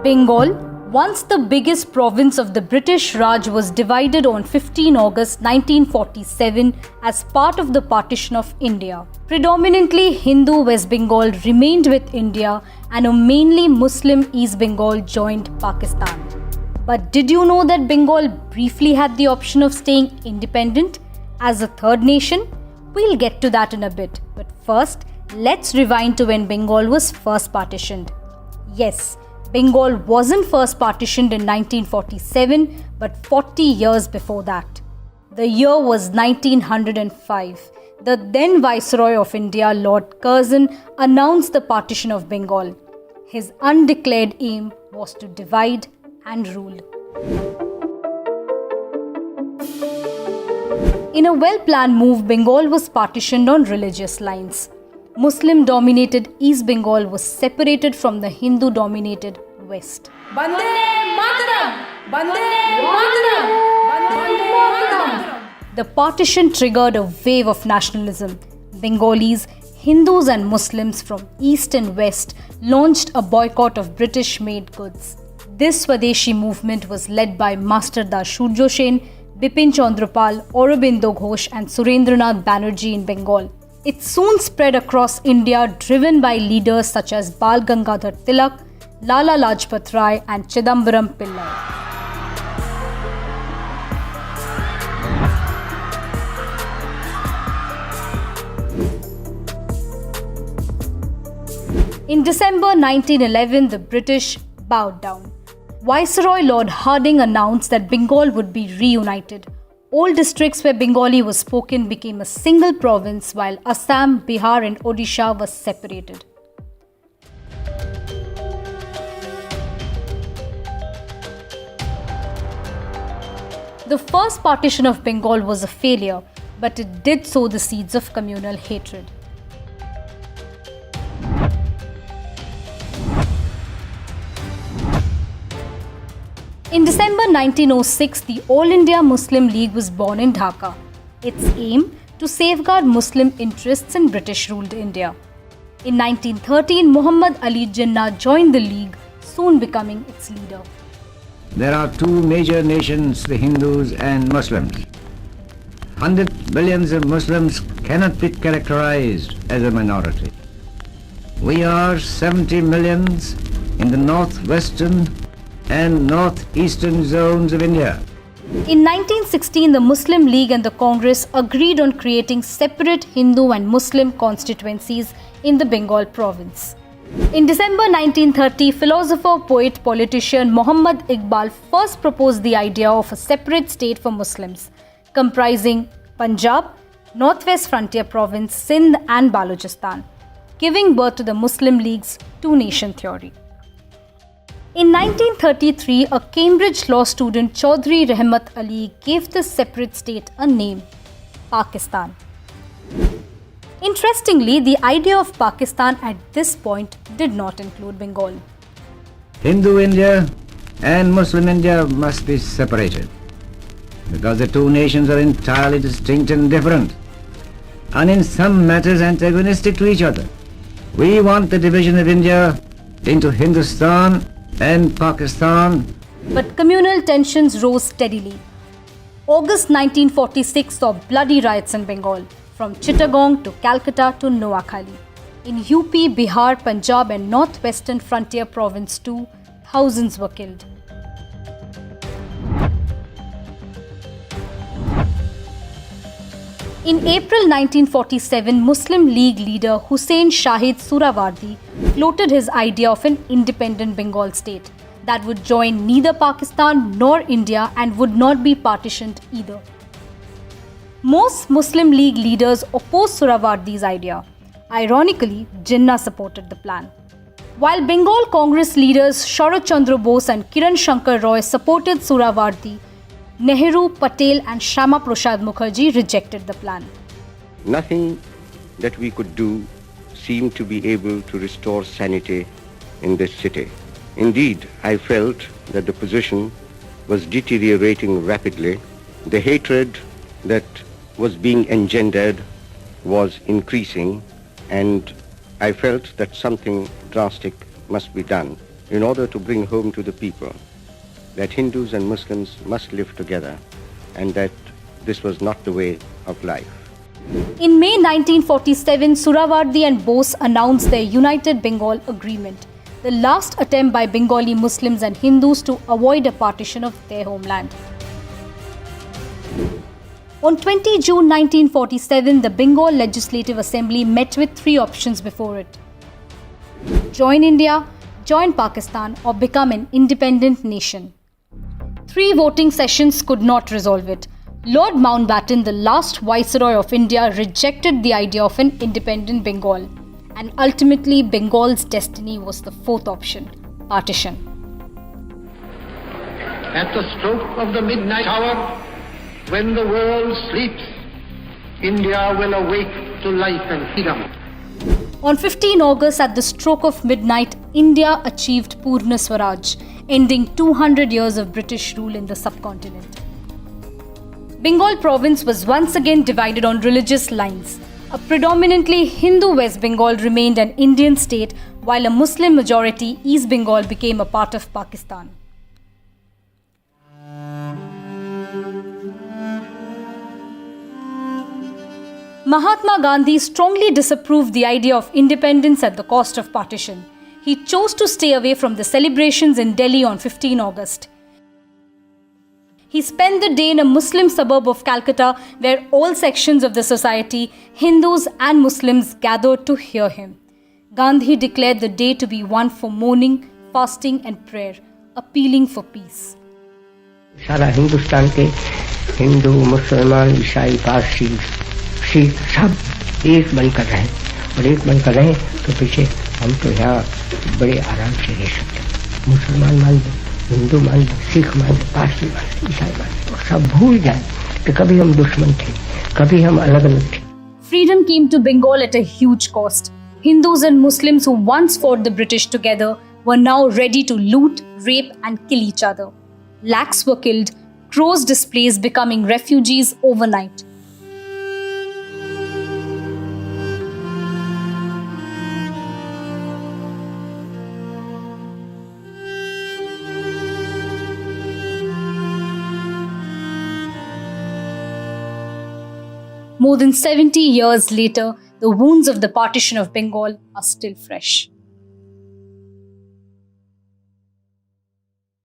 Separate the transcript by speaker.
Speaker 1: Bengal, once the biggest province of the British Raj, was divided on 15 August 1947 as part of the Partition of India. Predominantly Hindu West Bengal remained with India and a mainly Muslim East Bengal joined Pakistan. But did you know that Bengal briefly had the option of staying independent as a third nation? We'll get to that in a bit. But first, let's rewind to when Bengal was first partitioned. Yes, Bengal wasn't first partitioned in 1947, but 40 years before that. The year was 1905. The then Viceroy of India, Lord Curzon, announced the partition of Bengal. His undeclared aim was to divide and rule. In a well-planned move, Bengal was partitioned on religious lines. Muslim-dominated East Bengal was separated from the Hindu-dominated West.
Speaker 2: Bande Mataram! Bande Mataram! Bande Mataram!
Speaker 1: The partition triggered a wave of nationalism. Bengalis, Hindus and Muslims from East and West launched a boycott of British-made goods. This Swadeshi movement was led by Master Da Shurjo Sen, Bipin Chandrapal, Aurobindo Ghosh and Surendranath Banerjee in Bengal. It soon spread across India, driven by leaders such as Bal Gangadhar Tilak, Lala Lajpat Rai and Chidambaram Pillai. In December 1911, the British bowed down. Viceroy Lord Hardinge announced that Bengal would be reunited. All districts where Bengali was spoken became a single province, while Assam, Bihar and Odisha were separated. The first partition of Bengal was a failure, but it did sow the seeds of communal hatred. In December 1906, the All India Muslim League was born in Dhaka. Its aim to safeguard Muslim interests in British-ruled India. In 1913, Muhammad Ali Jinnah joined the league, soon becoming its leader.
Speaker 3: There are two major nations, the Hindus and Muslims. 100 millions of Muslims cannot be characterized as a minority. We are 70 millions in the northwestern and northeastern zones of India.
Speaker 1: In 1916, the Muslim League and the Congress agreed on creating separate Hindu and Muslim constituencies in the Bengal province. In December 1930, philosopher, poet, politician Muhammad Iqbal first proposed the idea of a separate state for Muslims, comprising Punjab, Northwest Frontier Province, Sindh and Balochistan, giving birth to the Muslim League's two-nation theory. In 1933, a Cambridge law student, Chaudhry Rahmat Ali, gave this separate state a name, Pakistan. Interestingly, the idea of Pakistan at this point did not include Bengal.
Speaker 3: Hindu India and Muslim India must be separated because the two nations are entirely distinct and different, and in some matters antagonistic to each other. We want the division of India into Hindustan and Pakistan.
Speaker 1: But communal tensions rose steadily. August 1946 saw bloody riots in Bengal, from Chittagong to Calcutta to Noakhali. In UP, Bihar, Punjab and Northwestern Frontier Province too, thousands were killed. In April 1947, Muslim League leader Hussain Shahid Surawardi floated his idea of an independent Bengal state that would join neither Pakistan nor India and would not be partitioned either. Most Muslim League leaders opposed Surawardi's idea. Ironically, Jinnah supported the plan. While Bengal Congress leaders Sharat Chandra Bose and Kiran Shankar Roy supported Surawardi, Nehru, Patel and Shama Prasad Mukherjee rejected the plan.
Speaker 4: Nothing that we could do seemed to be able to restore sanity in this city. Indeed, I felt that the position was deteriorating rapidly. The hatred that was being engendered was increasing, and I felt that something drastic must be done. in order to bring home to the people that Hindus and Muslims must live together and that this was not the way of life.
Speaker 1: In May 1947, Surawardi and Bose announced their United Bengal Agreement, the last attempt by Bengali Muslims and Hindus to avoid a partition of their homeland. On 20 June 1947, the Bengal Legislative Assembly met with three options before it: join India, join Pakistan, or become an independent nation. Three voting sessions could not resolve it. Lord Mountbatten, the last Viceroy of India, rejected the idea of an independent Bengal, and ultimately Bengal's destiny was the fourth option: partition.
Speaker 5: At the stroke of the midnight hour, when the world sleeps, India will awake to life and freedom.
Speaker 1: On 15 August, at the stroke of midnight, India achieved Purna Swaraj, ending 200 years of British rule in the subcontinent. Bengal province was once again divided on religious lines. A predominantly Hindu West Bengal remained an Indian state, while a Muslim majority East Bengal became a part of Pakistan. Mahatma Gandhi strongly disapproved the idea of independence at the cost of partition. He chose to stay away from the celebrations in Delhi on 15 August. He spent the day in a Muslim suburb of Calcutta, where all sections of the society, Hindus and Muslims, gathered to hear him. Gandhi declared the day to be one for mourning, fasting and prayer, appealing for peace.
Speaker 6: सारा हिंदुस्तान के हिंदू, मुसलमान, ईसाई, पारसी, सिख सब एक बनकर रहे, और एक बनकर रहे तो पीछे हम तो यहाँ बड़े आराम से रह सकते। मुसलमान मान लो, हिंदू मान लो, सिख मान लो, पारसी मान लो, ईसाई मान लो, सब भूल जाए कि कभी हम दुश्मन थे, कभी हम अलग अलग थे।
Speaker 1: Freedom came to Bengal at a huge cost. Hindus and Muslims who once fought the British together were now ready to loot, rape and kill each other. Lakhs were killed, crores displaced, becoming refugees overnight. More than 70 years later, the wounds of the partition of Bengal are still fresh.